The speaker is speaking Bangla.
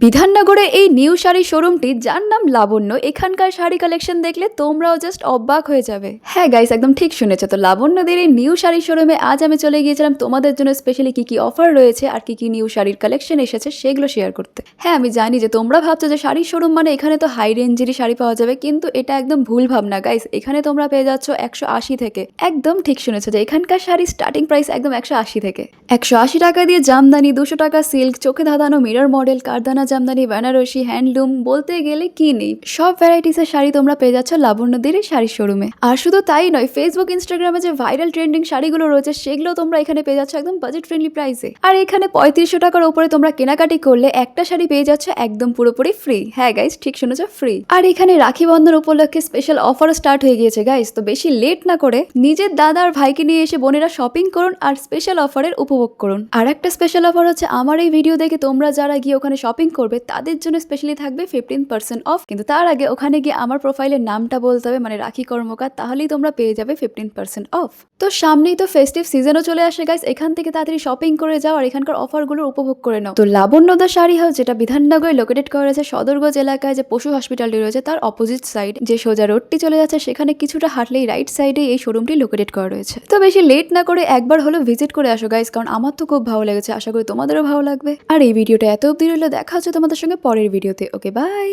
বিধাননগরে এই নিউ শাড়ি শোরুমটি যার নাম লাবণ্য, এখানকার শাড়ি কালেকশন দেখলে তোমরাও জাস্ট অবাক হয়ে যাবে। হ্যাঁ গাইস, একদম ঠিক শুনেছো। তো লাবণ্যদের এই নিউ শাড়ি শোরুমে আজ আমি চলে গিয়েছিলাম তোমাদের জন্য স্পেশালি কি কি অফার রয়েছে আর কি কি নিউ শাড়ির কালেকশন এসেছে সেগুলো শেয়ার করতে। হ্যাঁ, আমি জানি যে তোমরা ভাবছো যে শাড়ির শোরুম মানে এখানে তো হাই রেঞ্জেরই শাড়ি পাওয়া যাবে, কিন্তু এটা একদম ভুল ভাবনা গাইস। এখানে তোমরা পেয়ে যাচ্ছ 180 থেকে। একদম ঠিক শুনেছো যে এখানকার শাড়ির স্টার্টিং প্রাইস একদম 180 থেকে। 180 টাকা দিয়ে জামদানি, 200 টাকা সিল্ক, চোখে ধাঁধানো মিরর মডেল, কারদানা জামদানি, বেনারসি, হ্যান্ডলুম, বলতে গেলে কি নেই, সব ভ্যারাইটিসের শাড়ি তোমরা পেয়ে যাচ্ছ লাবণ্যদের এই শাড়ির শোরুমে। আর শুধু তাই নয়, ফেসবুক ইনস্টাগ্রামে যে ভাইরাল ট্রেন্ডিং শাড়িগুলো রয়েছে সেগুলো তোমরা এখানে পেয়ে যাচ্ছ একদম বাজেট ফ্রেন্ডলি প্রাইসে। আর এখানে 3500 টাকার উপরে তোমরা কেনাকাটি করলে একটা শাড়ি পেয়ে যাচ্ছ একদম পুরোপুরি ফ্রি। হ্যাঁ গাইস, ঠিক শুনেছো, ফ্রি। আর এখানে রাখি বন্ধন উপলক্ষে স্পেশাল অফারও স্টার্ট হয়ে গিয়েছে গাইস। তো বেশি লেট না করে নিজের দাদা আর ভাইকে নিয়ে এসে বোনেরা শপিং করুন আর স্পেশাল অফারের উপভোগ করুন। আর একটা স্পেশাল অফার হচ্ছে, আমার এই ভিডিও দেখে তোমরা যারা গিয়ে ওখানে শপিং করবে তাদের জন্য স্পেশালি থাকবে 15% অফ। কিন্তু তার আগে ওখানে গিয়ে আমার প্রোফাইলের নামটা বলতে হবে, মানে রাখি কর্মকার, তাহলেই তোমরা পেয়ে যাবে 15% অফ। তো সামনেই তো ফেস্টিভ সিজনও চলে আসে গাইস, এখান থেকে তাড়াতাড়ি শপিং করে যাও আর এখানকার অফারগুলো উপভোগ করে নাও। তো লাবণ্যদা শাড়ি হাউস, যেটা বিধাননগরে লোকেটেড করা রয়েছে সদরগঞ্জ এলাকায়, যে পশু হসপিটালটি রয়েছে তার অপোজিট সাইড, যে সোজা রোডটি চলে যাচ্ছে সেখানে কিছুটা হাঁটলেই রাইট সাইডে এই শোরুমটি লোকেটেড করা রয়েছে। তো বেশি লেট না করে একবার হলো ভিজিট করে আসো গাইস, কারণ আমার তো খুব ভালো লেগেছে, আশা করি তোমাদেরও ভালো লাগবে। আর এই ভিডিওটা এত অব্দি রইল, দেখা হচ্ছে তোমাদের সঙ্গে পরের ভিডিওতে। ওকে, বাই।